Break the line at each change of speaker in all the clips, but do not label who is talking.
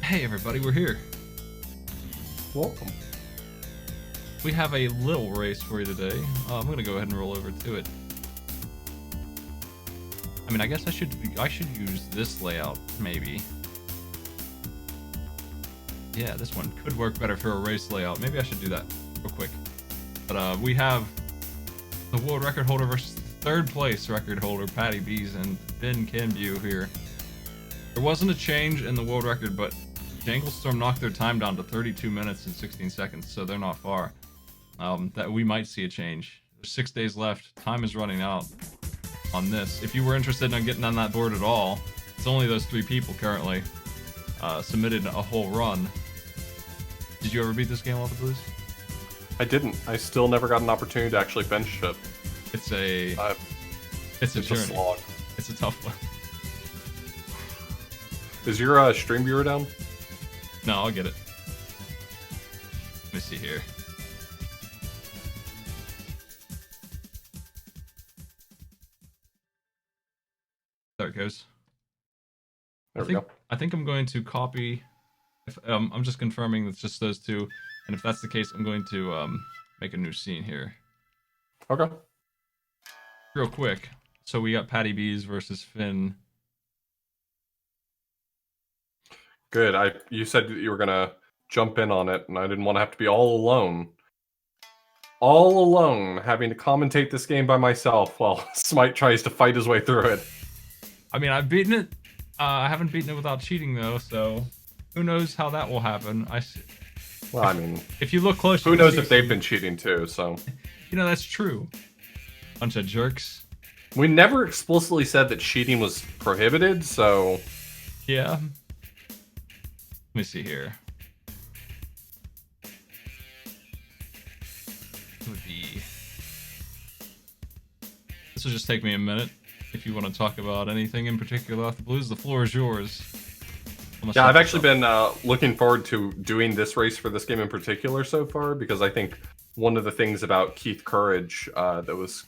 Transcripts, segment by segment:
Hey everybody, we're here.
Welcome.
We have a little race for you today. I'm gonna go ahead and roll over to it. I mean, I guess I should use this layout maybe. Yeah, this one could work better for a race layout. Maybe I should do that real quick. But we have the world record holder versus third place record holder, Patty Bees and Ben Kenview here. There wasn't a change in the world record, but Janglestorm knocked their time down to 32 minutes and 16 seconds, so they're not far. That we might see a change. There's 6 days left. Time is running out on this. If you were interested in getting on that board at all, it's only those 3 people currently submitted a whole run. Did you ever beat this game, authorblues?
I didn't. I still never got an opportunity to actually bench it.
It's a journey.
A slog.
It's a tough one.
Is your stream viewer down?
No, I'll get it. Let me see here. There it goes.
There we go.
I think I'm going to copy. I'm just confirming it's just those 2, and if that's the case, I'm going to make a new scene here.
Okay.
Real quick. So we got Patty Bees versus Finn.
Good. You said that you were gonna jump in on it, and I didn't want to have to be all alone. All alone, having to commentate this game by myself while Smight tries to fight his way through it.
I mean, I've beaten it. I haven't beaten it without cheating though, so who knows how that will happen.
Well, I mean,
if you look close,
who knows if they've been cheating too? So,
you know, that's true. Bunch of jerks.
We never explicitly said that cheating was prohibited, so
yeah. Let me see here. This will just take me a minute. If you want to talk about anything in particular off the blues, the floor is yours.
Yeah, I've actually been looking forward to doing this race for this game in particular so far, because I think one of the things about Keith Courage that was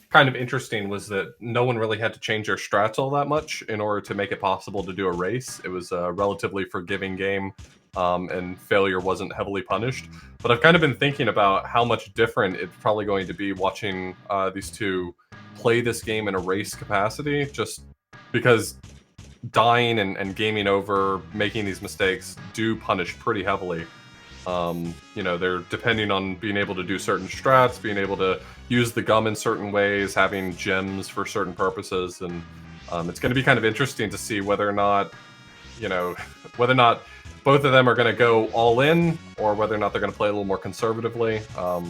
kind of interesting was that no one really had to change their strats all that much in order to make it possible to do a race. It was a relatively forgiving game, and failure wasn't heavily punished. But I've kind of been thinking about how much different it's probably going to be watching these 2 play this game in a race capacity, just because dying and gaming over, making these mistakes do punish pretty heavily. You know, they're depending on being able to do certain strats, being able to use the gum in certain ways, having gems for certain purposes, and it's going to be kind of interesting to see whether or not, you know, whether or not both of them are going to go all in, or whether or not they're going to play a little more conservatively. I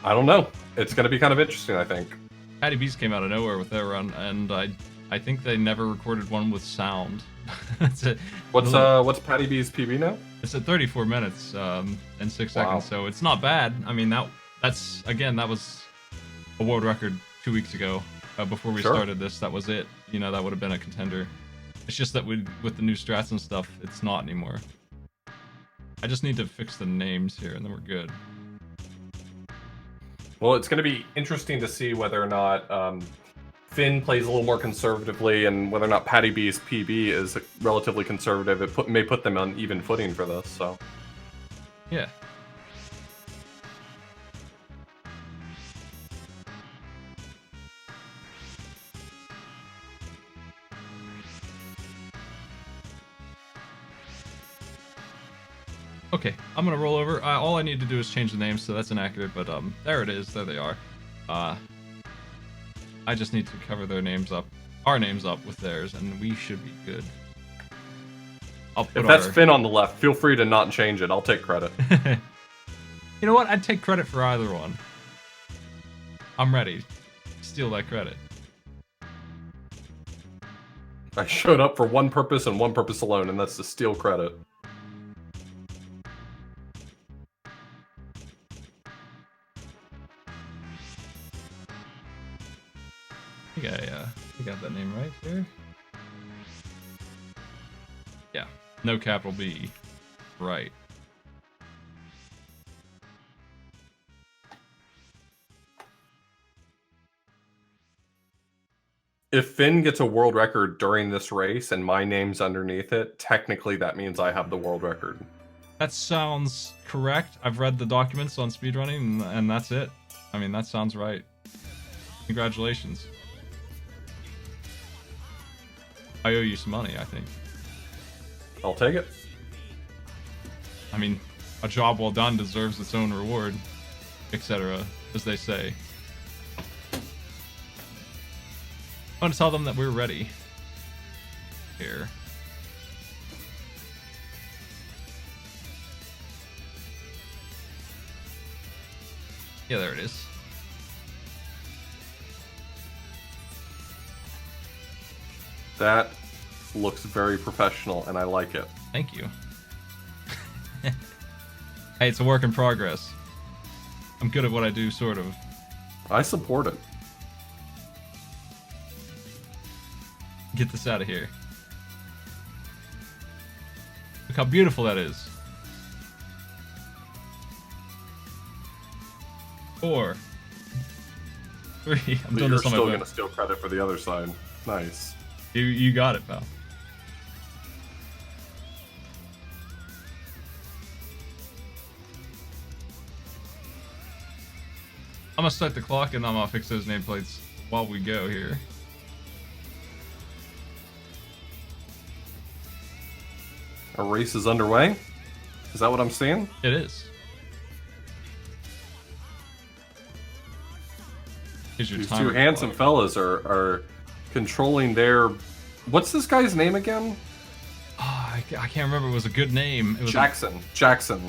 don't know. It's going to be kind of interesting, I think.
Patty Bees came out of nowhere with their run, and I think they never recorded one with sound. That's it.
What's Patty B's PB now?
It's at 34 minutes and 6
Wow.
seconds, so it's not bad. I mean, that was a world record 2 weeks ago. Before we started this, that was it. You know, that would have been a contender. It's just that with the new strats and stuff, it's not anymore. I just need to fix the names here, and then we're good.
Well, it's going to be interesting to see whether or not Finn plays a little more conservatively, and whether or not Patty B's PB is relatively conservative. It may put them on even footing for this. So,
yeah. Okay, I'm gonna roll over. All I need to do is change the names, so that's inaccurate, but there it is. There they are. I just need to cover their names up, our names up with theirs, and we should be good.
If that's Finn on the left, feel free to not change it. I'll take credit.
You know what? I'd take credit for either one. I'm ready. Steal that credit.
I showed up for one purpose and one purpose alone, and that's to steal credit.
I think I got that name right here. Yeah, no capital B. Right.
if Finn gets a world record during this race and my name's underneath it, technically that means I have the world record.
That sounds correct. I've read the documents on speedrunning, and that's it. I mean, that sounds right. Congratulations. I owe you some money, I think.
I'll take it.
I mean, a job well done deserves its own reward, etc., as they say. I want to tell them that we're ready. Here. Yeah, there it is.
That looks very professional, and I like it.
Thank you. Hey, it's a work in progress. I'm good at what I do, sort of.
I support it.
Get this out of here. Look how beautiful that is. 4, 3. I'm doing
You're
this on my
still
phone.
gonna steal credit for the other side. Nice.
You got it, pal. I'm gonna start the clock and I'm gonna fix those nameplates while we go here.
A race is underway? Is that what I'm seeing?
It is. Here's your
These
timer
two handsome
clock.
fellas are controlling their... What's this guy's name again?
Oh, I can't remember. It was a good name. It was
Jackson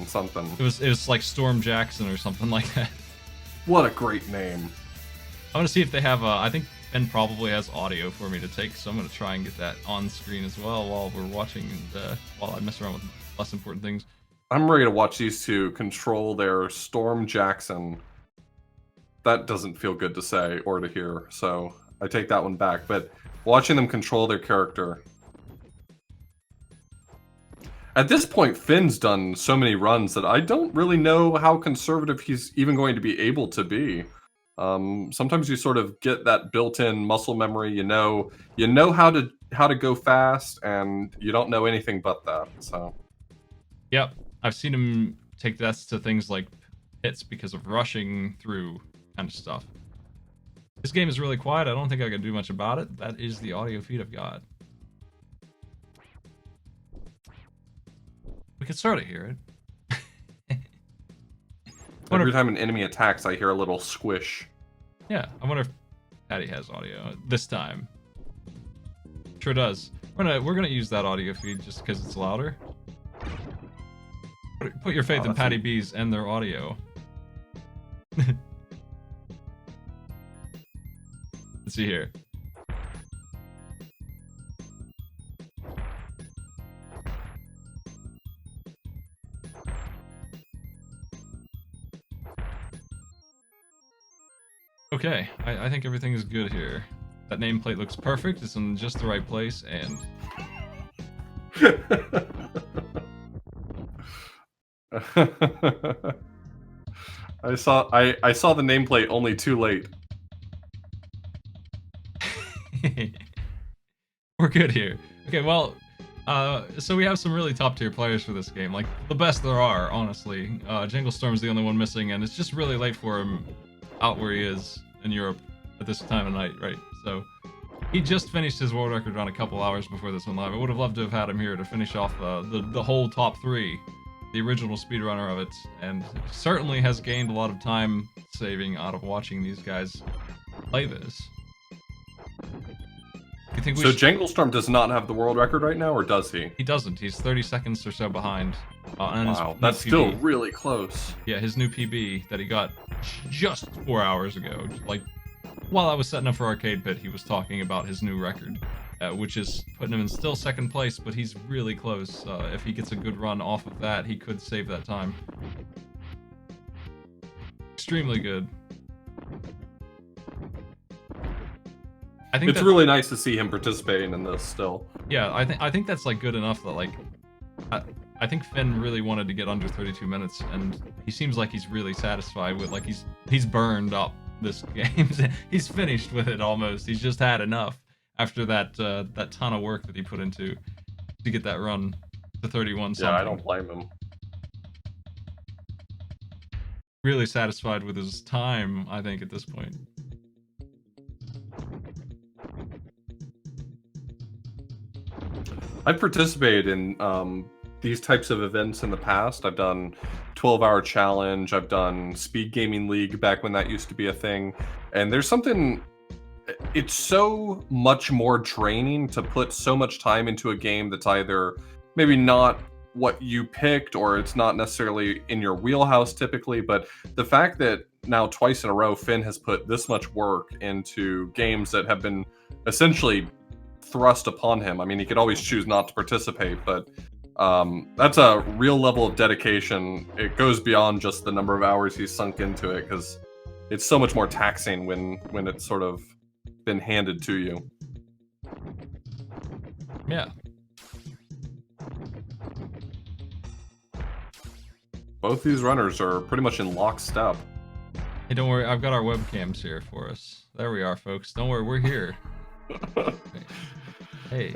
something.
It was like Storm Jackson or something like that.
What a great name.
I want to see if they have. I think Ben probably has audio for me to take, so I'm going to try and get that on screen as well while we're watching and while I mess around with less important things.
I'm ready to watch these two control their Storm Jackson. That doesn't feel good to say or to hear, so I take that one back. But watching them control their character. At this point, Finn's done so many runs that I don't really know how conservative he's even going to be able to be. Sometimes you sort of get that built-in muscle memory. You know how to go fast, and you don't know anything but that. So,
yep, I've seen him take this to things like hits because of rushing through kind of stuff. This game is really quiet. I don't think I can do much about it. That is the audio feed I've got. We can sort of hear it.
Every time an enemy attacks, I hear a little squish.
Yeah, I wonder if Patty has audio this time. Sure does. We're gonna use that audio feed just because it's louder. Put your faith in Patty B's and their audio. Let's see here. Okay, I think everything is good here. That nameplate looks perfect. It's in just the right place, and
I saw the nameplate only too late.
We're good here. Okay, well, so we have some really top tier players for this game, like the best there are, honestly. Jangle Storm's the only one missing, and it's just really late for him out where he is in Europe at this time of night, right? So he just finished his world record run a couple hours before this one live. I would have loved to have had him here to finish off the whole top 3, the original speedrunner of it, and certainly has gained a lot of time saving out of watching these guys play this. You think
So Jangle Storm does not have the world record right now, or does he?
He doesn't. He's 30 seconds or so behind.
Wow, that's still really close.
Yeah, his new PB that he got just 4 hours ago. Like, while I was setting up for Arcade Pit, he was talking about his new record, which is putting him in still second place, but he's really close. If he gets a good run off of that, he could save that time. Extremely good. I think
it's really nice to see him participating in this still.
Yeah, I think that's like good enough that like I think Finn really wanted to get under 32 minutes, and he seems like he's really satisfied with, like, he's burned up this game. He's finished with it almost. He's just had enough. after that ton of work that he put into to get that run to 31 something.
Yeah, I don't blame him.
Really satisfied with his time, I think, at this point.
I've participated in these types of events in the past. I've done 12-hour challenge. I've done speed gaming league back when that used to be a thing. And there's something, it's so much more draining to put so much time into a game that's either maybe not what you picked or it's not necessarily in your wheelhouse typically. But the fact that now twice in a row Finn has put this much work into games that have been essentially thrust upon him. I mean, he could always choose not to participate, but that's a real level of dedication. It goes beyond just the number of hours he's sunk into it, because it's so much more taxing when it's sort of been handed to you.
Yeah.
Both these runners are pretty much in lockstep.
Hey, don't worry, I've got our webcams here for us. There we are, folks. Don't worry, we're here. Hey.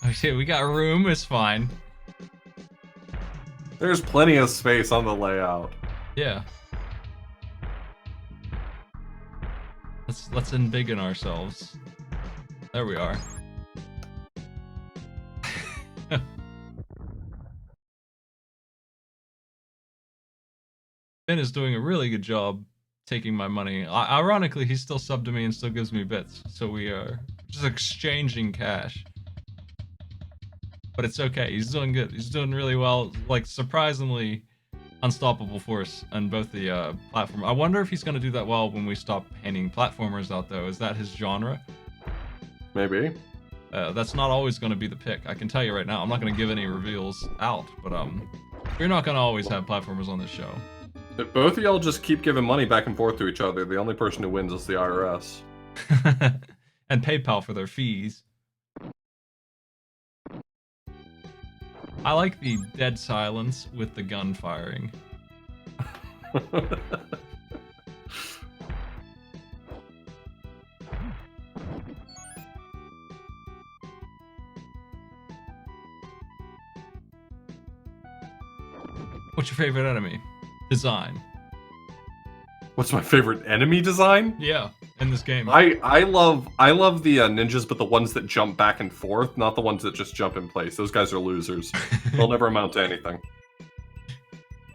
Oh shit, we got room, it's fine.
There's plenty of space on the layout.
Yeah. Let's embiggen ourselves. There we are. Ben is doing a really good job taking my money. Ironically, he's still subbed to me and still gives me bits, so we are just exchanging cash. But it's okay, he's doing good. He's doing really well, like surprisingly unstoppable force on both the platform. I wonder if he's going to do that well when we stop handing platformers out, though. Is that his genre?
Maybe.
That's not always going to be the pick. I can tell you right now. I'm not going to give any reveals out, but we're not going to always have platformers on this show.
If both of y'all just keep giving money back and forth to each other, the only person who wins is the IRS.
And PayPal for their fees. I like the dead silence with the gun firing. What's your favorite enemy? Design.
What's my favorite enemy design?
Yeah, in this game.
I love the ninjas, but the ones that jump back and forth, not the ones that just jump in place. Those guys are losers. They'll never amount to anything.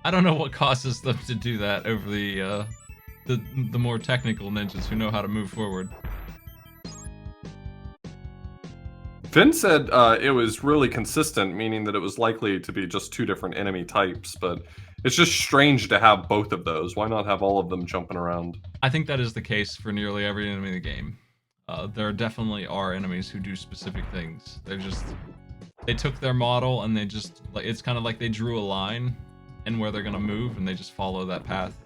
I don't know what causes them to do that over the more technical ninjas who know how to move forward.
Finn said it was really consistent, meaning that it was likely to be just two different enemy types, but it's just strange to have both of those. Why not have all of them jumping around?
I think that is the case for nearly every enemy in the game. There definitely are enemies who do specific things. They took their model and they just, like, it's kind of like they drew a line in where they're gonna move and they just follow that path.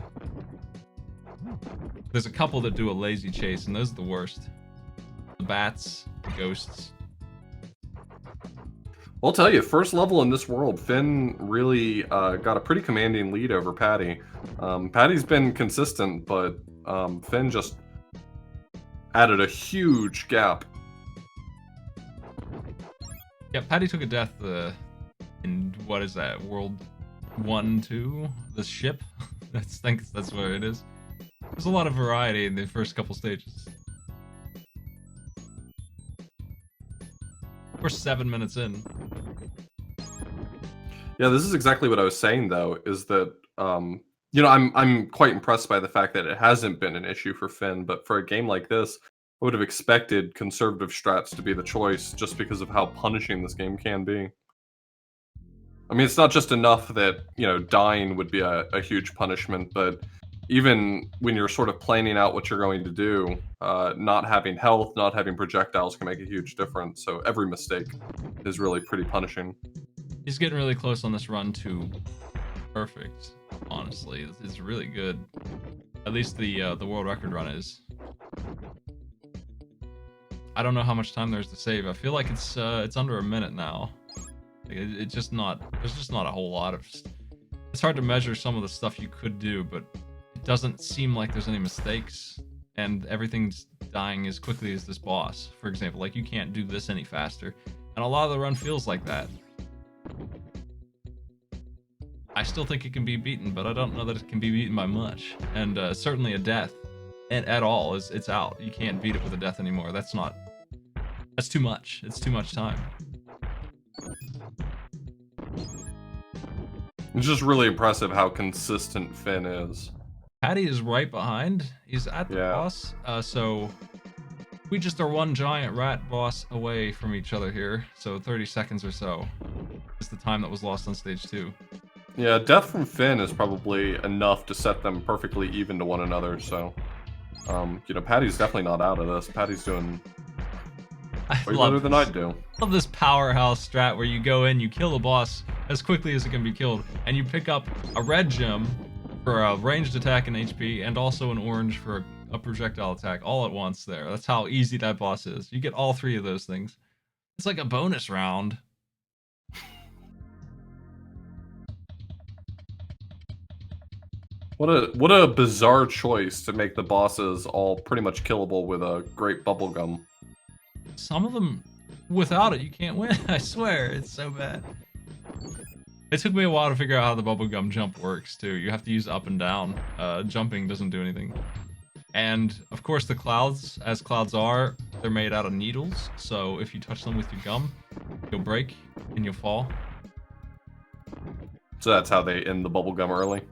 There's a couple that do a lazy chase and those are the worst. The bats, the ghosts.
I'll tell you, first level in this world, Finn really got a pretty commanding lead over Patty. Patty's been consistent, but Finn just added a huge gap.
Yeah, Patty took a death in, what is that, World 1, 2? The ship? I think that's where it is. There's a lot of variety in the first couple stages. We're 7 minutes in.
Yeah, this is exactly what I was saying, though, is that, you know, I'm quite impressed by the fact that it hasn't been an issue for Finn, but for a game like this, I would have expected conservative strats to be the choice just because of how punishing this game can be. I mean, it's not just enough that, you know, dying would be a huge punishment, but even when you're sort of planning out what you're going to do, not having health, not having projectiles can make a huge difference. So every mistake is really pretty punishing.
He's getting really close on this run to perfect, honestly. It's really good. At least the world record run is. I don't know how much time there's to save. I feel like it's under a minute now. There's just not a whole lot of. It's hard to measure some of the stuff you could do, but it doesn't seem like there's any mistakes. and everything's dying as quickly as this boss, for example. Like, you can't do this any faster. And a lot of the run feels like that. I still think it can be beaten, but I don't know that it can be beaten by much. And certainly a death at all it's out. You can't beat it with a death anymore. That's too much. It's too much time.
It's just really impressive how consistent Finn is.
Patty is right behind. He's at the boss. So we just are one giant rat boss away from each other here. So 30 seconds or so is the time that was lost on stage 2.
Yeah, death from Finn is probably enough to set them perfectly even to one another. So, you know, Patty's definitely not out of this. Patty's doing way better than I'd do.
I love this powerhouse strat where you go in, you kill the boss as quickly as it can be killed, and you pick up a red gem for a ranged attack and HP, and also an orange for a projectile attack all at once there. That's how easy that boss is. You get all 3 of those things. It's like a bonus round.
What a bizarre choice to make the bosses all pretty much killable with a great bubblegum.
Some of them, without it, you can't win. I swear, it's so bad. It took me a while to figure out how the bubblegum jump works, too. You have to use up and down. Jumping doesn't do anything. And, of course, the clouds, as clouds are, they're made out of needles. So if you touch them with your gum, you'll break and you'll fall.
So that's how they end the bubblegum early?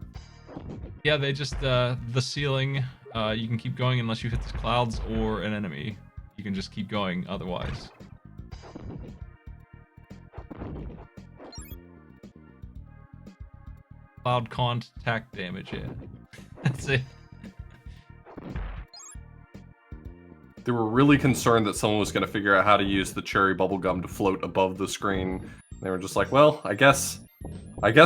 Yeah, they just, the ceiling, you can keep going unless you hit the clouds or an enemy. You can just keep going otherwise. Cloud contact damage, yeah. That's it.
They were really concerned that someone was going to figure out how to use the cherry bubblegum to float above the screen. They were just like, well, I guess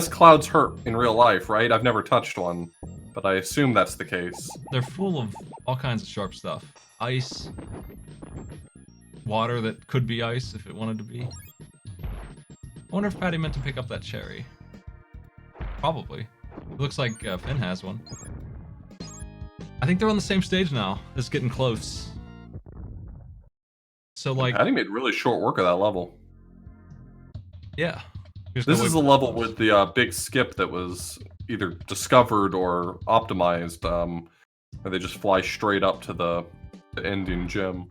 clouds hurt in real life, right? I've never touched one, but I assume that's the case.
They're full of all kinds of sharp stuff. Ice. Water that could be ice if it wanted to be. I wonder if Patty meant to pick up that cherry. Probably. It looks like Finn has one. I think they're on the same stage now. It's getting close. So, like...
Patty made really short work of that level.
Yeah.
This is the level with the big skip that was either discovered or optimized, where they just fly straight up to the ending gem.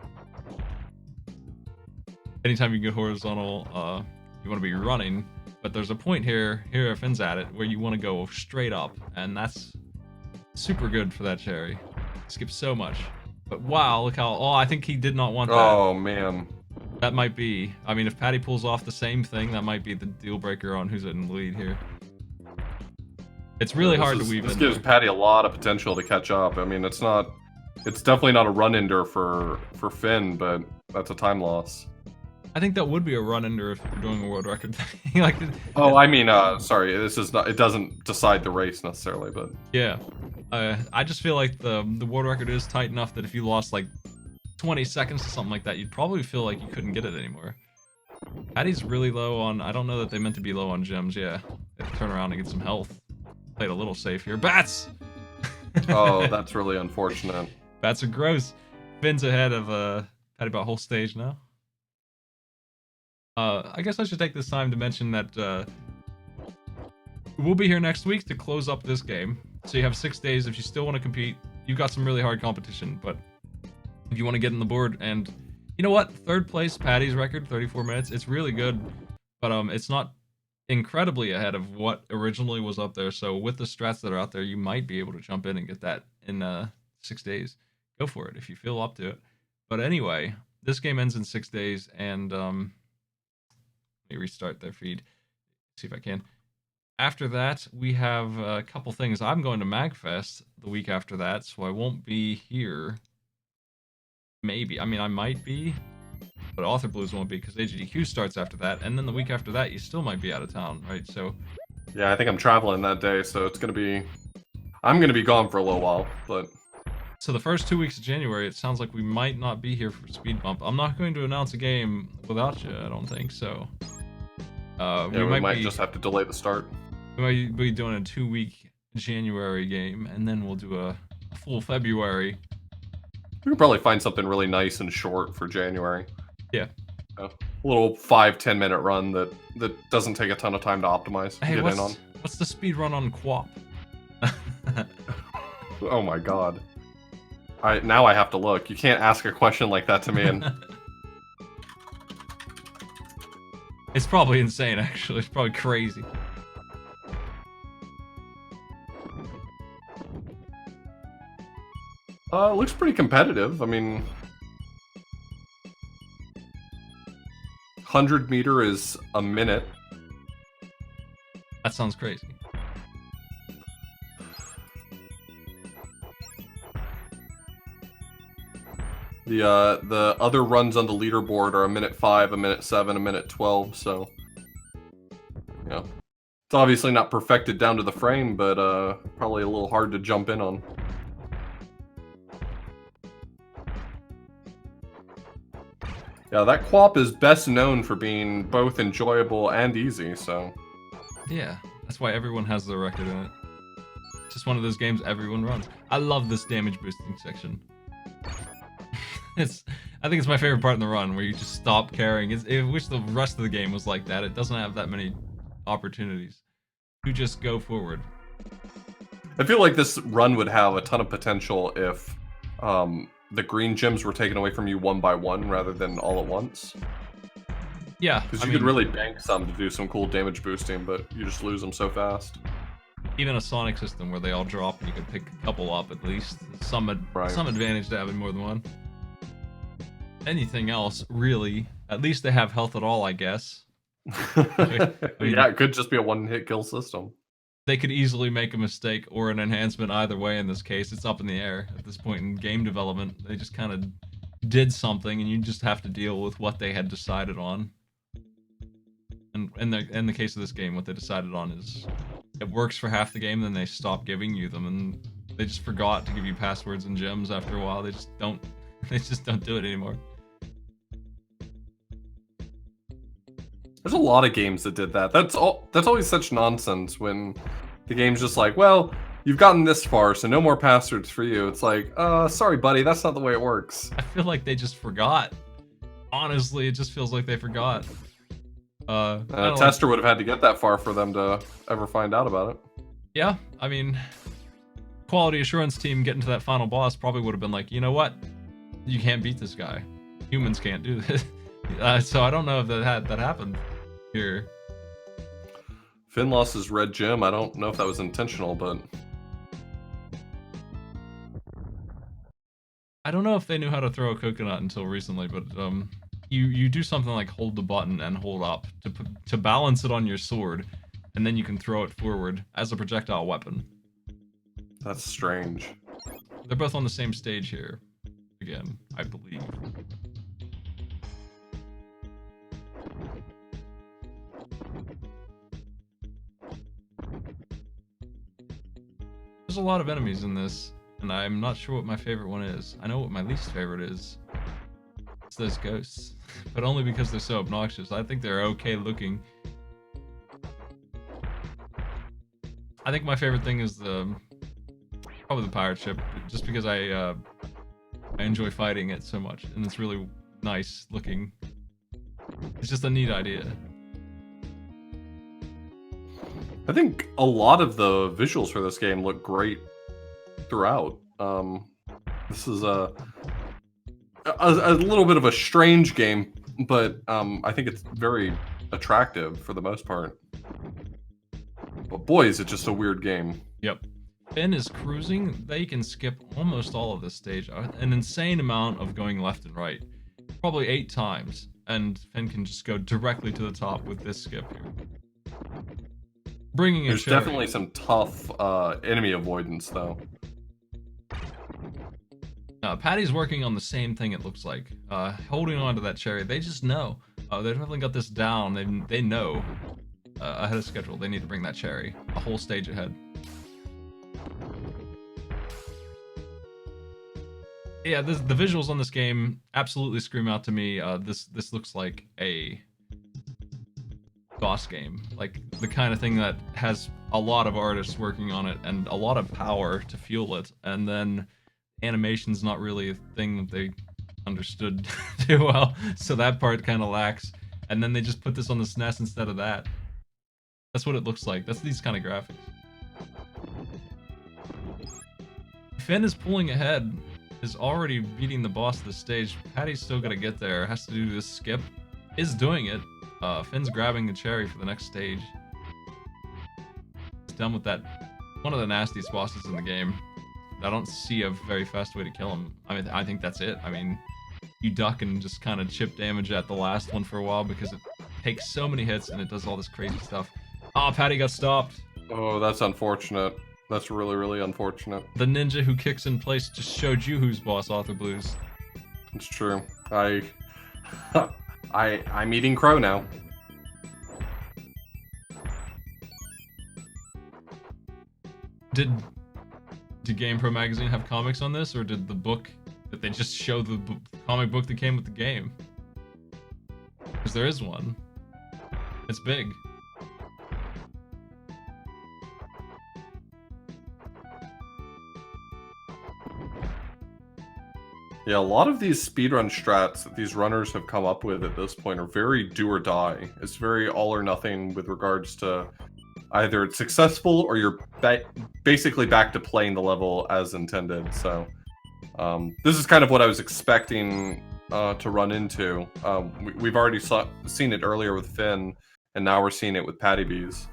Anytime you get horizontal, you want to be running, but there's a point here Finn's at it, where you want to go straight up, and that's super good for that cherry. Skips so much. But wow, look how... Oh, I think he did not want that.
Oh, man.
That might be... I mean, if Patty pulls off the same thing, that might be the deal breaker on who's in the lead here. It's really hard to weave in.
This gives Patty a lot of potential to catch up. I mean, it's definitely not a run-ender for Finn, but that's a time loss.
I think that would be a run-ender if you're doing a world record thing. Like,
oh, I mean, sorry, this is not... It doesn't decide the race necessarily, but...
Yeah. I just feel like the world record is tight enough that if you lost, like, 20 seconds to something like that, you'd probably feel like you couldn't get it anymore. Patty's really low on... I don't know that they meant to be low on gems, yeah. They have to turn around and get some health. Played a little safe here. Bats!
Oh, that's really unfortunate.
Bats are gross. Finn's ahead of Patty about a whole stage now. I guess I should take this time to mention that we'll be here next week to close up this game. So you have 6 days if you still want to compete. You've got some really hard competition, but if you want to get on the board, and you know what? 3rd place, Patty's record, 34 minutes. It's really good, but it's not incredibly ahead of what originally was up there. So with the strats that are out there, you might be able to jump in and get that in 6 days. Go for it if you feel up to it. But anyway, this game ends in 6 days, and let me restart their feed, see if I can. After that, we have a couple things. I'm going to MagFest the week after that, so I won't be here. Maybe. I mean, I might be, but authorblues won't be because AGDQ starts after that, and then the week after that, you still might be out of town, right? So,
yeah, I think I'm traveling that day, so it's gonna be... I'm gonna be gone for a little while, but...
So the first 2 weeks of January, it sounds like we might not be here for Speed Bump. I'm not going to announce a game without you, I don't think, so...
yeah, we might just have to delay the start.
We might be doing a 2-week January game, and then we'll do a full February
We could probably find something really nice and short for January.
Yeah.
A little 5-10 minute run that doesn't take a ton of time to optimize.
Hey,
get in on.
What's the speed run on Quap?
Oh my god. Now I have to look. You can't ask a question like that to me and
It's probably insane, actually. It's probably crazy.
It looks pretty competitive. I mean, 100 meter is a minute.
That sounds crazy.
The other runs on the leaderboard are a minute 5, a minute 7, a minute 12. So, yeah, it's obviously not perfected down to the frame, but probably a little hard to jump in on. Yeah, that Quap is best known for being both enjoyable and easy, so...
Yeah, that's why everyone has their record in it. It's just one of those games everyone runs. I love this damage boosting section. I think it's my favorite part in the run, where you just stop caring. I wish the rest of the game was like that. It doesn't have that many opportunities. You just go forward.
I feel like this run would have a ton of potential if... the green gems were taken away from you one by one rather than all at once.
Yeah,
because you could really bank some to do some cool damage boosting, but you just lose them so fast.
Even a Sonic system where they all drop and you could pick a couple up at least. Some advantage to having more than one. Anything else, really? At least they have health at all, I guess.
I mean, yeah, it could just be a one-hit kill system.
They could easily make a mistake or an enhancement either way in this case. It's up in the air at this point in game development. They just kind of did something and you just have to deal with what they had decided on. And in the case of this game, what they decided on is it works for half the game, then they stop giving you them, and they just forgot to give you passwords and gems after a while. They just don't do it anymore.
There's a lot of games that did that. That's always such nonsense when the game's just like, well, you've gotten this far, so no more passwords for you. It's like, sorry, buddy, that's not the way it works.
I feel like they just forgot. Honestly, it just feels like they forgot.
A tester would have had to get that far for them to ever find out about it.
Yeah, I mean, quality assurance team getting to that final boss probably would have been like, you know what? You can't beat this guy. Humans can't do this. So I don't know if that happened here.
Finn lost his red gem. I don't know if that was intentional, but
I don't know if they knew how to throw a coconut until recently, but you do something like hold the button and hold up to balance it on your sword, and then you can throw it forward as a projectile weapon.
That's strange.
They're both on the same stage here, again, I believe. There's a lot of enemies in this, and I'm not sure what my favorite one is. I know what my least favorite is. It's those ghosts, but only because they're so obnoxious. I think they're okay looking. I think my favorite thing is probably the pirate ship, just because I enjoy fighting it so much, and it's really nice looking. It's just a neat idea.
I think a lot of the visuals for this game look great throughout. This is a little bit of a strange game, but I think it's very attractive for the most part. But boy, is it just a weird game.
Yep. Finn is cruising. They can skip almost all of this stage. An insane amount of going left and right. Probably 8 times. And Finn can just go directly to the top with this skip here. Bringing
There's definitely some tough enemy avoidance, though.
Patty's working on the same thing, it looks like. Holding on to that cherry. They just know. They've definitely got this down. They know ahead of schedule. They need to bring that cherry a whole stage ahead. Yeah, the visuals on this game absolutely scream out to me. This looks like a boss game, like the kind of thing that has a lot of artists working on it and a lot of power to fuel it, and then animation's not really a thing that they understood too well, so that part kind of lacks. And then they just put this on the SNES instead of that. That's what it looks like. That's these kind of graphics. Finn is pulling ahead, is already beating the boss of the stage. Patty's still gonna get there, has to do this skip. Is doing it. Finn's grabbing the cherry for the next stage. He's done with that. One of the nastiest bosses in the game. I don't see a very fast way to kill him. I mean, I think that's it. I mean, you duck and just kind of chip damage at the last one for a while because it takes so many hits and it does all this crazy stuff. Oh, Patty got stopped.
Oh, that's unfortunate. That's really, really unfortunate.
The ninja who kicks in place just showed you who's boss, authorblues.
It's true. I'm eating crow now.
Did GamePro magazine have comics on this, or did the book that they just show the comic book that came with the game? Because there is one. It's big.
Yeah, a lot of these speedrun strats that these runners have come up with at this point are very do or die. It's very all or nothing with regards to either it's successful or you're basically back to playing the level as intended. So this is kind of what I was expecting to run into. We've already seen it earlier with Finn, and now we're seeing it with Patty Bees.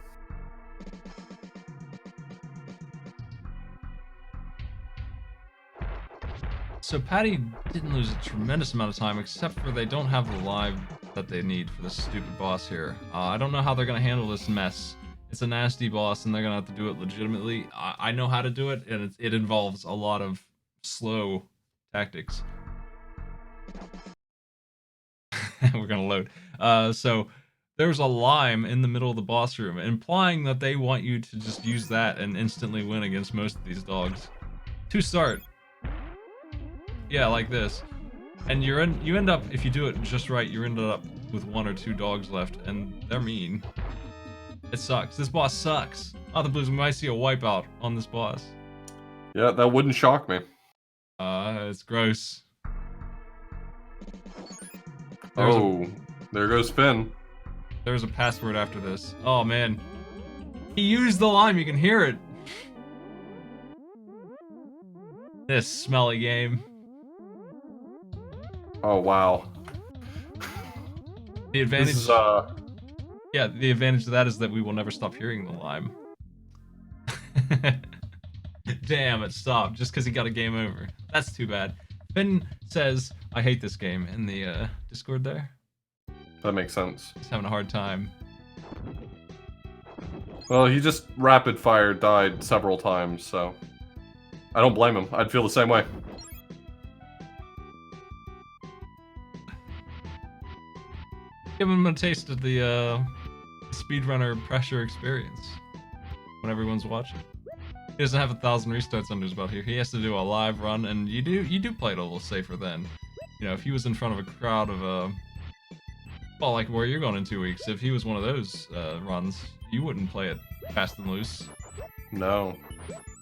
So Patty didn't lose a tremendous amount of time, except for they don't have the live that they need for this stupid boss here. I don't know how they're going to handle this mess. It's a nasty boss, and they're going to have to do it legitimately. I know how to do it, and it involves a lot of slow tactics. We're going to load. So there's a lime in the middle of the boss room, implying that they want you to just use that and instantly win against most of these dogs. To start. Yeah, like this. And you end up, if you do it just right, you end up with 1 or 2 dogs left, and they're mean. It sucks. This boss sucks. authorblues, we might see a wipeout on this boss.
Yeah, that wouldn't shock me.
It's gross.
There goes Finn.
There's a password after this. Oh, man. He used the lime, you can hear it. This smelly game.
Oh, wow.
The advantage...
This is,
Yeah, the advantage of that is that we will never stop hearing the lime. Damn, it stopped just because he got a game over. That's too bad. Finn says, I hate this game in the Discord there.
That makes sense.
He's having a hard time.
Well, he just rapid fire died several times, so I don't blame him. I'd feel the same way.
Give him a taste of the speedrunner pressure experience when everyone's watching. He doesn't have 1,000 restarts under his belt here. He has to do a live run, and you do play it a little safer then. You know, if he was in front of a crowd of well, like where you're going in 2 weeks, if he was one of those runs, you wouldn't play it fast and loose.
No.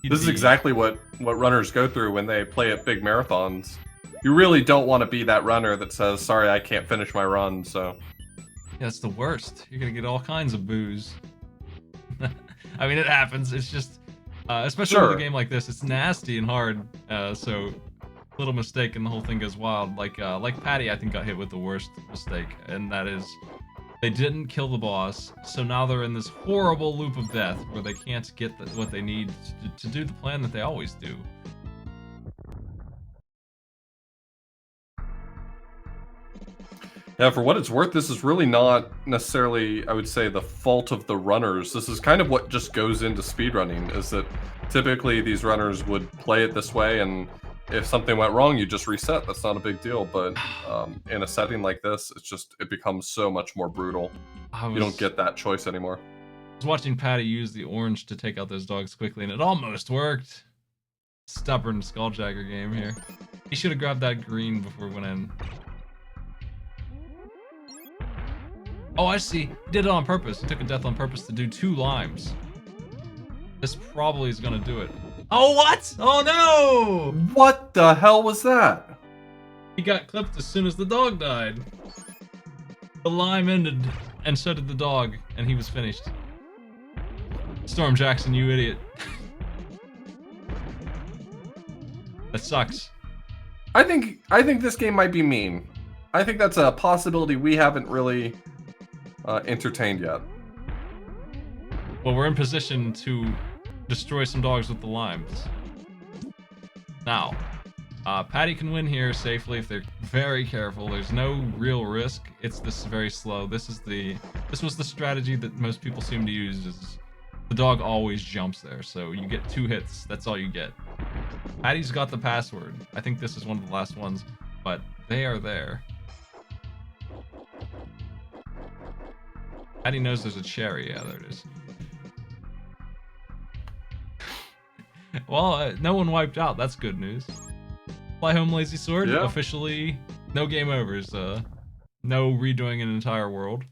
This is exactly what runners go through when they play at big marathons. You really don't want to be that runner that says, sorry, I can't finish my run, so...
Yeah, that's the worst. You're gonna get all kinds of booze. I mean, it happens. It's just, especially with a game like this, it's nasty and hard. So, little mistake and the whole thing goes wild. Like Patty, I think got hit with the worst mistake, and that is, they didn't kill the boss. So now they're in this horrible loop of death where they can't get what they need to do the plan that they always do.
Yeah, for what it's worth, this is really not necessarily, I would say, the fault of the runners. This is kind of what just goes into speedrunning, is that typically these runners would play it this way, and if something went wrong, you just reset. That's not a big deal, but in a setting like this, it becomes so much more brutal. You don't get that choice anymore.
I was watching Patty use the orange to take out those dogs quickly, and it almost worked. Stubborn Skuljagger game here. He should have grabbed that green before we went in. Oh, I see. He did it on purpose. He took a death on purpose to do 2 limes. This probably is going to do it. Oh, what? Oh, no!
What the hell was that?
He got clipped as soon as the dog died. The lime ended, and so did the dog, and he was finished. Storm Jackson, you idiot. That sucks.
I think this game might be mean. I think that's a possibility we haven't really entertained yet.
Well, we're in position to destroy some dogs with the limes. Now, Patty can win here safely if they're very careful. There's no real risk. It's this very slow. This was the strategy that most people seem to use. Is the dog always jumps there, so you get 2 hits. That's all you get. Patty's got the password. I think this is one of the last ones, but they are there. Patty knows there's a cherry. Yeah, there it is. Well, no one wiped out. That's good news. Fly home, lazy sword.
Yeah.
Officially, no game overs. No redoing an entire world.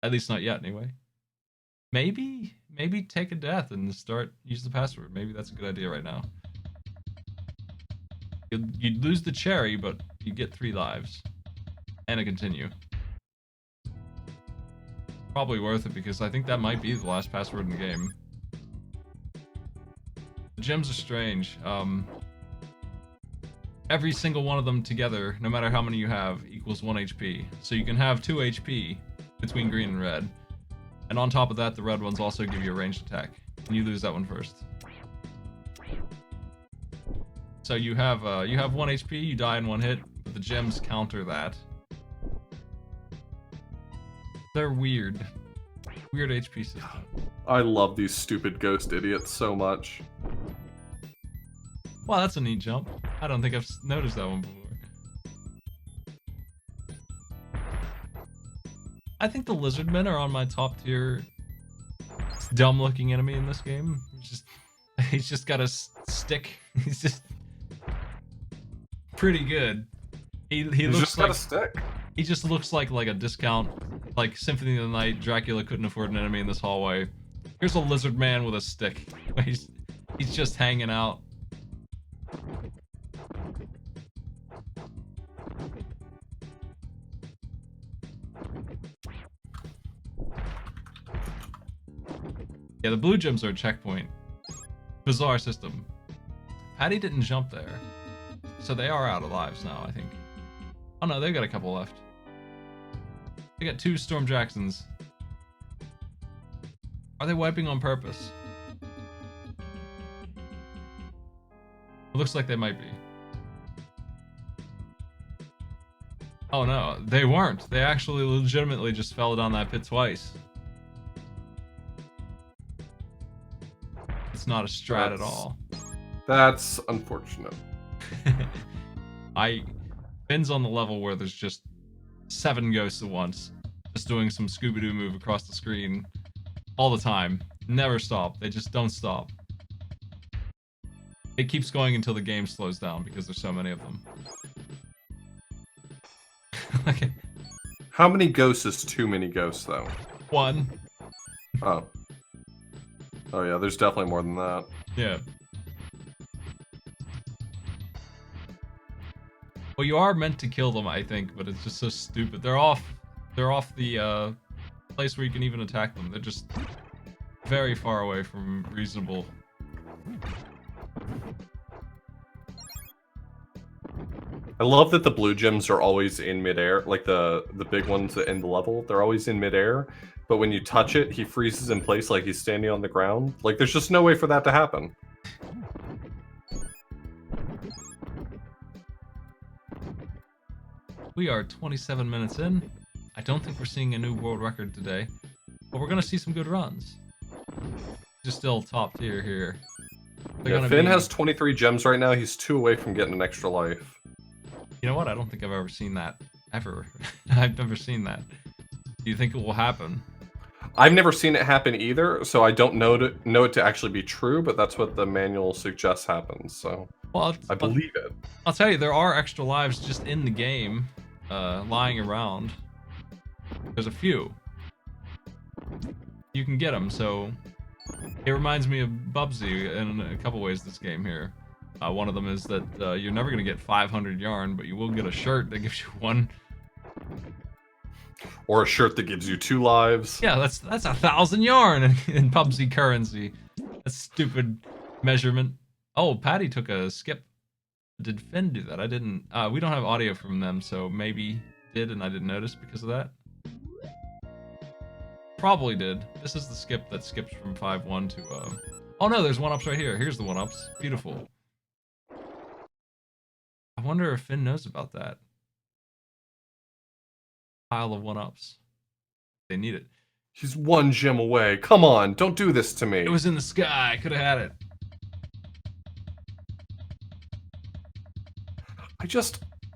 At least not yet, anyway. Maybe take a death and use the password. Maybe that's a good idea right now. You'd lose the cherry, but you get 3 lives and a continue. Probably worth it because I think that might be the last password in the game. The gems are strange. Every single one of them together, no matter how many you have, equals 1 HP. So you can have 2 HP between green and red. And on top of that, the red ones also give you a ranged attack. And you lose that one first. So you have 1 HP, you die in 1 hit, but the gems counter that. They're weird. Weird HP system.
I love these stupid ghost idiots so much.
Wow, that's a neat jump. I don't think I've noticed that one before. I think the lizard men are on my top tier dumb looking enemy in this game. He's just got a stick. He's just pretty good. He looks
just
like
got a stick.
He just looks like a discount, like Symphony of the Night. Dracula couldn't afford an enemy in this hallway. Here's a lizard man with a stick. He's just hanging out. Yeah, the blue gems are a checkpoint. Bizarre system. Patty didn't jump there. So they are out of lives now, I think. Oh no, they've got a couple left. They got 2 Storm Jacksons. Are they wiping on purpose? It looks like they might be. Oh no, they weren't. They actually legitimately just fell down that pit twice. It's not a strat at all.
That's unfortunate.
Ben's on the level where there's just 7 ghosts at once, just doing some Scooby-Doo move across the screen all the time. Never stop. They just don't stop. It keeps going until the game slows down because there's so many of them. Okay.
How many ghosts is too many ghosts, though?
1.
Oh. Oh yeah, there's definitely more than that.
Yeah. Well, you are meant to kill them, I think, but it's just so stupid. They're off the place where you can even attack them. They're just very far away from reasonable.
I love that the blue gems are always in midair, like the big ones that end the level. They're always in midair, but when you touch it, he freezes in place like he's standing on the ground. Like, there's just no way for that to happen.
We are 27 minutes in. I don't think we're seeing a new world record today, but we're gonna see some good runs. Just still top tier here.
Yeah, Finn has 23 gems right now. He's 2 away from getting an extra life.
You know what? I don't think I've ever seen that. Ever. I've never seen that. Do you think it will happen?
I've never seen it happen either, so I don't know it to actually be true, but that's what the manual suggests happens, so
well,
I believe it.
I'll tell you, there are extra lives just in the game, lying around. There's a few. You can get them, so It reminds me of Bubsy in a couple ways, this game here. One of them is that you're never going to get 500 yarn, but you will get a shirt that gives you 1.
Or a shirt that gives you 2 lives.
Yeah, that's 1,000 yarn in Bubsy currency. That's stupid measurement. Oh, Patty took a skip. Did Finn do that? I didn't. We don't have audio from them, so maybe did and I didn't notice because of that. Probably did. This is the skip that skips from 5-1 to. Oh no, there's 1-ups right here. Here's the 1-ups. Beautiful. I wonder if Finn knows about that. Pile of 1-ups. They need it.
He's 1 gem away. Come on, don't do this to me.
It was in the sky. I could have had it.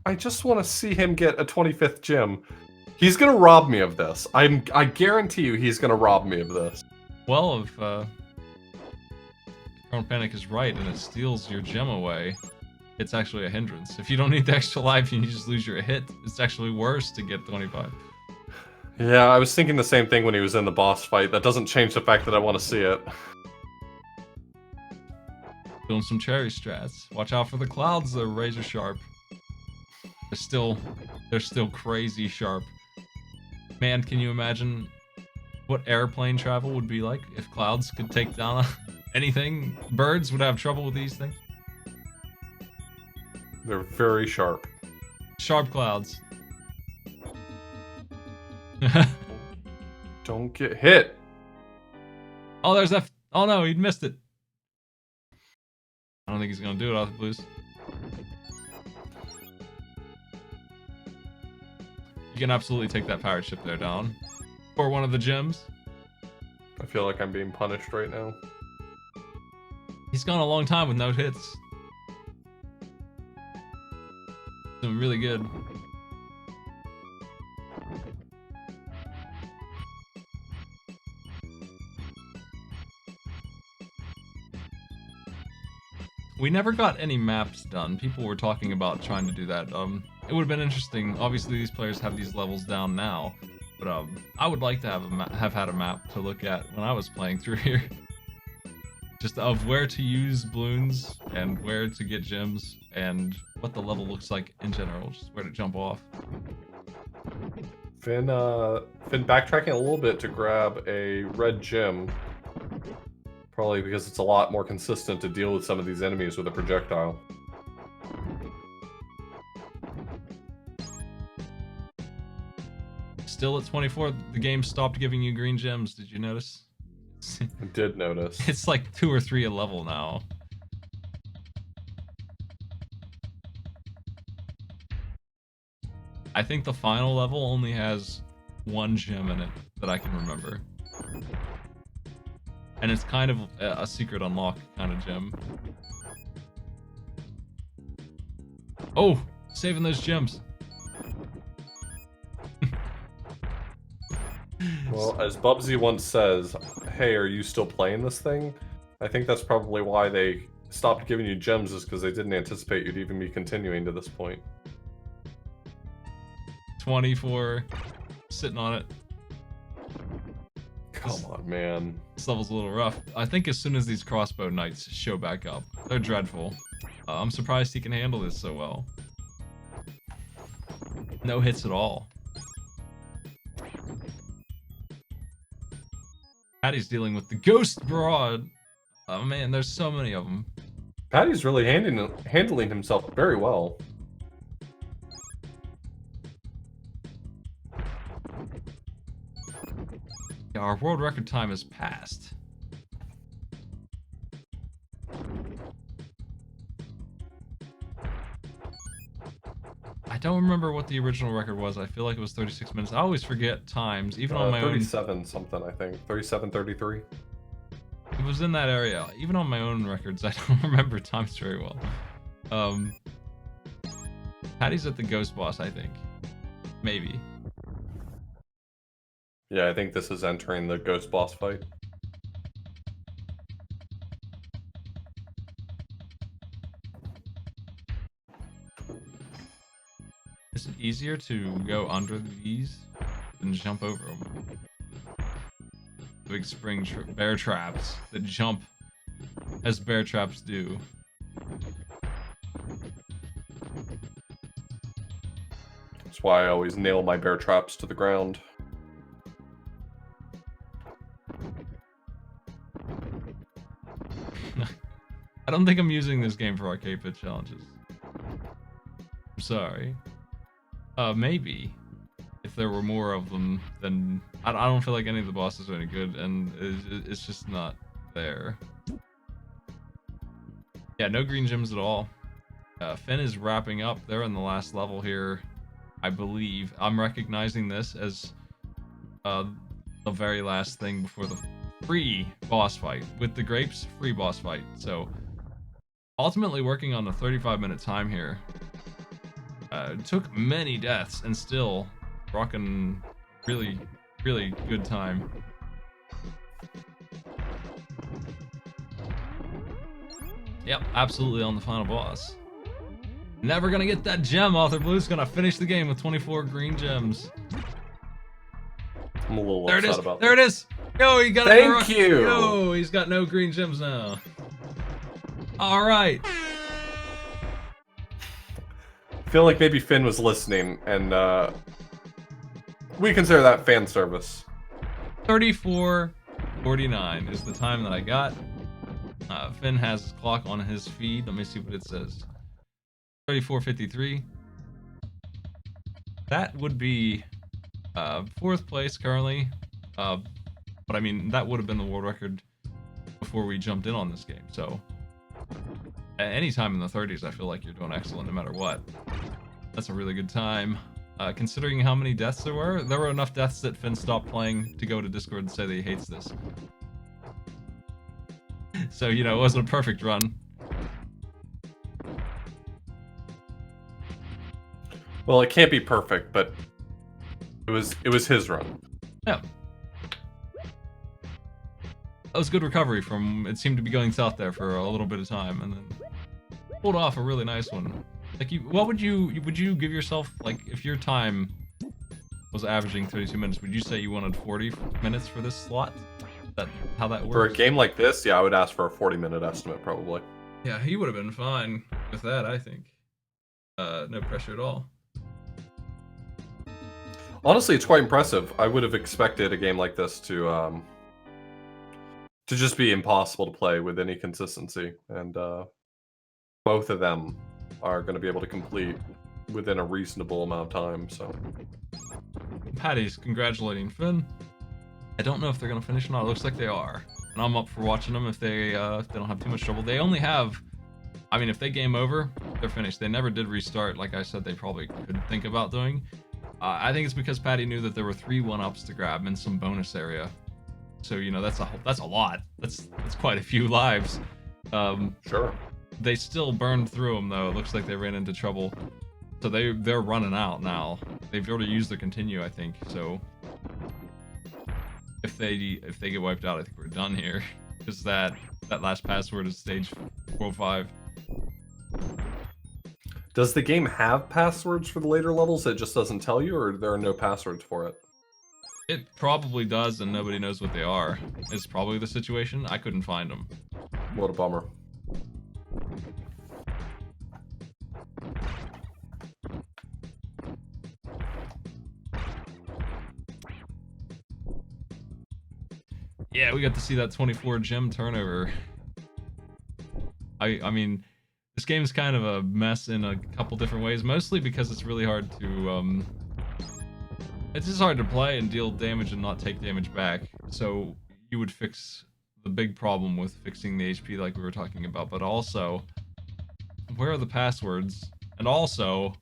I just want to see him get a 25th gem. He's gonna rob me of this. I guarantee you he's gonna rob me of this.
Well, if Prone Panic is right and it steals your gem away, it's actually a hindrance. If you don't need the extra life and you just lose your hit, it's actually worse to get 25.
Yeah, I was thinking the same thing when he was in the boss fight. That doesn't change the fact that I want to see it.
Doing some cherry strats. Watch out for the clouds, they're razor sharp. They're still crazy sharp. Man, can you imagine what airplane travel would be like if clouds could take down anything? Birds would have trouble with these things.
They're very sharp.
Sharp clouds.
Don't get hit.
Oh, there's that. Oh no, he missed it. I don't think he's gonna do it off the blues. You can absolutely take that pirate ship there down. For 1 of the gems.
I feel like I'm being punished right now.
He's gone a long time with no hits. Doing really good. We never got any maps done. People were talking about trying to do that. It would have been interesting. Obviously, these players have these levels down now, but I would like to have had a map to look at when I was playing through here, just of where to use balloons and where to get gems and what the level looks like in general, just where to jump off.
Finn backtracking a little bit to grab a red gem. Probably because it's a lot more consistent to deal with some of these enemies with a projectile.
Still at 24, the game stopped giving you green gems. Did you notice?
I did notice.
It's like 2 or 3 a level now. I think the final level only has 1 gem in it that I can remember. And it's kind of a secret unlock kind of gem. Oh, saving those gems.
Well, as Bubsy once says, hey, are you still playing this thing? I think that's probably why they stopped giving you gems, is because they didn't anticipate you'd even be continuing to this point.
24, sitting on it.
Come on, man.
This level's a little rough. I think as soon as these crossbow knights show back up, they're dreadful. I'm surprised he can handle this so well. No hits at all. Patty's dealing with the ghost broad. Oh man, there's so many of them.
Patty's really handling himself very well.
Yeah, our world record time has passed. I don't remember what the original record was. I feel like it was 36 minutes. I always forget times, even on my
37 something, I think. 37:33.
It was in that area. Even on my own records, I don't remember times very well. Patty's at the ghost boss, I think. Maybe.
Yeah, I think this is entering the ghost boss fight.
Is it easier to go under these than jump over them? big spring bear traps that jump as bear traps do.
That's why I always nail my bear traps to the ground.
I don't think I'm using this game for arcade pit challenges. I'm sorry. Maybe. If there were more of them, then I don't feel like any of the bosses are any good, and it's just not there. Yeah, no green gems at all. Finn is wrapping up. They're in the last level here, I believe. I'm recognizing this as the very last thing before the free boss fight. With the grapes, free boss fight. So, ultimately working on a 35-minute time here. Took many deaths and still rocking really, really good time. Yep, absolutely on the final boss. Never gonna get that gem. authorblues gonna finish the game with 24 green gems.
I'm a little upset about that.
There it is. Yo, he got
Thank you.
Yo, he's got no green gems now. All right.
I feel like maybe Finn was listening, and we consider that fan service.
34:49 is the time that I got. Finn has his clock on his feed. Let me see what it says. 34:53. That would be 4th place currently. But I mean, that would have been the world record before we jumped in on this game. So at any time in the 30s, I feel like you're doing excellent no matter what. That's a really good time. Considering how many deaths there were enough deaths that Finn stopped playing to go to Discord and say that he hates this. So, you know, it wasn't a perfect run.
Well, it can't be perfect, but it was his run.
Yeah. That was good recovery from, it seemed to be going south there for a little bit of time, and then pulled off a really nice one. Like, what would you give yourself, like, if your time was averaging 32 minutes, would you say you wanted 40 minutes for this slot? Is that how that works?
For a game like this, yeah, I would ask for a 40-minute estimate, probably.
Yeah, he would have been fine with that, I think. No pressure at all.
Honestly, it's quite impressive. I would have expected a game like this to just be impossible to play with any consistency, and both of them are going to be able to complete within a reasonable amount of time. So,
Patty's congratulating Finn. I don't know if they're going to finish or not. It looks like they are, and I'm up for watching them if they don't have too much trouble. They only have, I mean, if they game over, they're finished. They never did restart, like I said. They probably could think about doing. I think it's because Patty knew that there were 3 1-ups to grab in some bonus area. So, you know, that's a lot. That's quite a few lives.
sure.
They still burned through them though. It looks like they ran into trouble. So they're running out now. They've already used their continue, I think. So if they get wiped out, I think we're done here. Because that last password is stage 4-5.
Does the game have passwords for the later levels? It just doesn't tell you, or there are no passwords for it?
It probably does, and nobody knows what they are. It's probably the situation. I couldn't find them.
What a bummer.
Yeah, we got to see that 24 gem turnover. I mean, this game's kind of a mess in a couple different ways, mostly because it's really hard to, it's just hard to play and deal damage and not take damage back. So you would fix the big problem with fixing the HP like we were talking about, but also, where are the passwords? And also,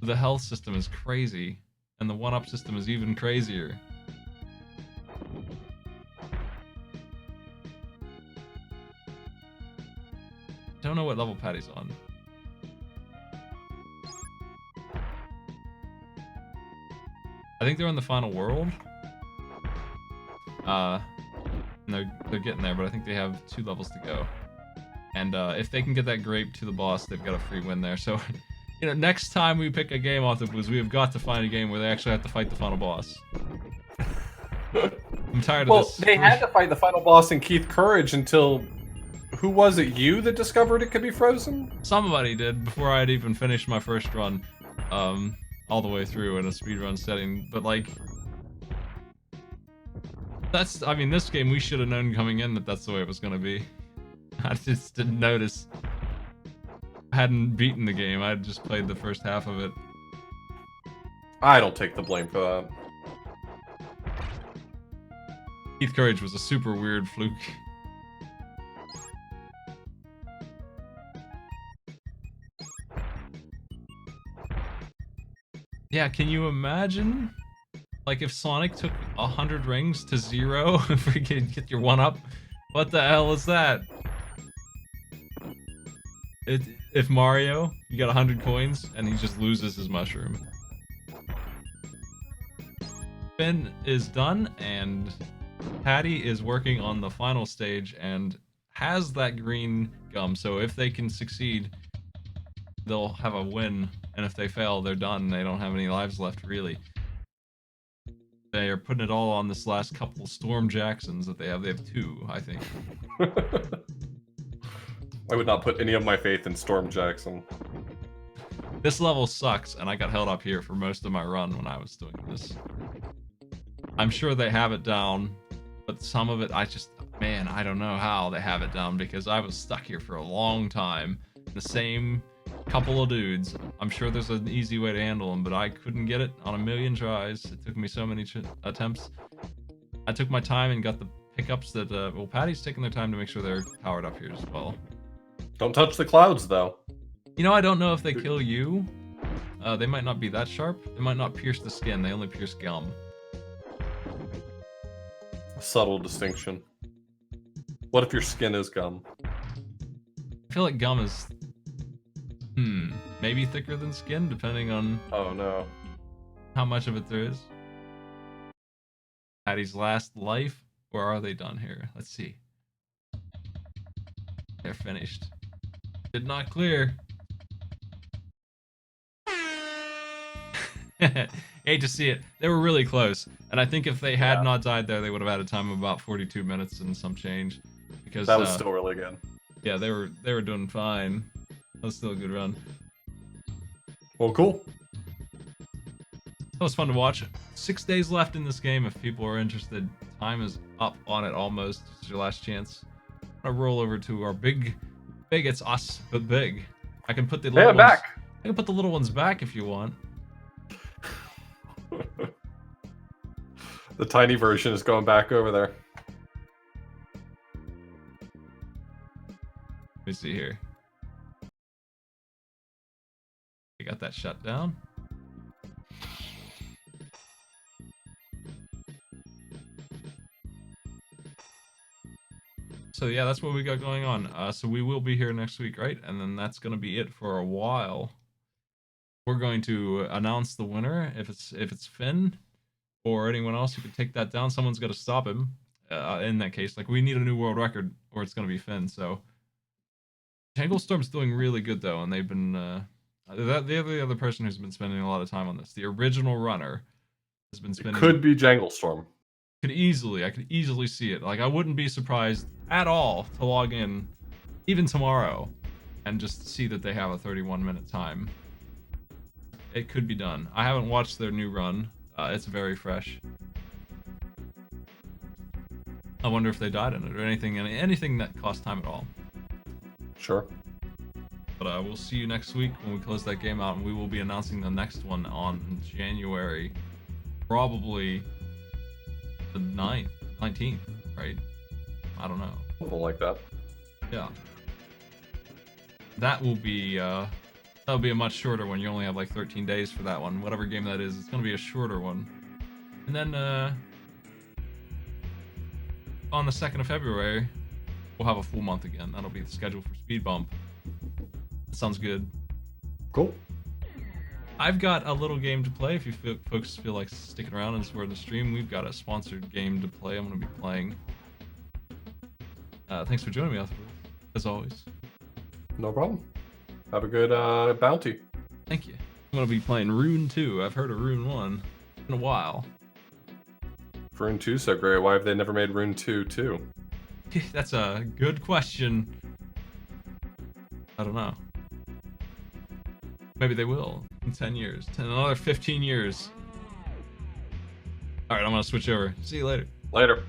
the health system is crazy, and the 1-up system is even crazier. Don't know what level Patty's on. I think they're in the final world. And they're getting there, but I think they have 2 levels to go. And if they can get that grape to the boss, they've got a free win there. So, you know, next time we pick a game off the blues, we have got to find a game where they actually have to fight the final boss. I'm tired of
Well,
this.
they had to fight the final boss in Keith Courage until... Who was it? You that discovered it could be frozen?
Somebody did before I had even finished my first run, all the way through in a speedrun setting. But like, I mean, this game we should have known coming in that that's the way it was gonna be. I just didn't notice. I hadn't beaten the game. I had just played the first half of it.
I don't take the blame for that.
Keith Courage was a super weird fluke. Yeah, can you imagine? Like if Sonic took 100 rings to 0, if we could get your 1-up? What the hell is that? If Mario, you got 100 coins and he just loses his mushroom. Finn is done and Patty is working on the final stage and has that green gum, so if they can succeed, they'll have a win, and if they fail, they're done. They don't have any lives left, really. They are putting it all on this last couple Storm Jacksons that they have. They have 2, I think.
I would not put any of my faith in Storm Jackson.
This level sucks, and I got held up here for most of my run when I was doing this. I'm sure they have it down, but some of it, man, I don't know how they have it down, because I was stuck here for a long time. The same couple of dudes. I'm sure there's an easy way to handle them, but I couldn't get it on a million tries. It took me so many attempts. I took my time and got the pickups that, well, Patty's taking their time to make sure they're powered up here as well.
Don't touch the clouds, though.
You know, I don't know if they kill you. They might not be that sharp. They might not pierce the skin. They only pierce gum.
A subtle distinction. What if your skin is gum?
I feel like gum is... maybe thicker than skin, depending on...
Oh, no.
How much of it there is. Patty's last life? Or are they done here? Let's see. They're finished. Did not clear. Hate to see it. They were really close, and I think if they had not died there, they would have had a time of about 42 minutes and some change. Because
that was still really good.
Yeah, they were doing fine. That was still a good run.
Well, cool.
That was fun to watch. 6 days left in this game if people are interested. Time is up on it almost. It's your last chance. I'm gonna roll over to our big, it's us, but big. I can put the little ones back. I can put the little ones back if you want.
The tiny version is going back over there.
Let me see here. I got that shut down. So yeah, that's what we got going on. So we will be here next week, right? And then that's gonna be it for a while. We're going to announce the winner. If it's Finn or anyone else who could take that down, someone's got to stop him. In that case, like we need a new world record, or it's gonna be Finn. So Tanglestorm's doing really good though, and they've been the other person who's been spending a lot of time on this. The original runner has been spending.
It could be Janglestorm.
I could easily see it. Like I wouldn't be surprised at all to log in, even tomorrow, and just see that they have a 31-minute time. It could be done. I haven't watched their new run. It's very fresh. I wonder if they died in it or anything that cost time at all.
Sure.
But we'll see you next week when we close that game out, and we will be announcing the next one on January, probably the 19th, right? I don't know.
Something like that.
Yeah. That will be that'll be a much shorter one. You only have like 13 days for that one. Whatever game that is, it's gonna be a shorter one. And then on the 2nd of February, we'll have a full month again. That'll be the schedule for Speed Bump. That sounds good.
Cool.
I've got a little game to play. If you folks feel like sticking around and support the stream, we've got a sponsored game to play. I'm going to be playing. Thanks for joining me, authorblues, as always.
No problem. Have a good bounty.
Thank you. I'm going to be playing Rune 2. I've heard of Rune 1. It's been a while.
Rune 2 so great, why have they never made Rune 2 too?
That's a good question. I don't know. Maybe they will in 10 years. Another 15 years. Alright, I'm gonna switch over. See you later.
Later.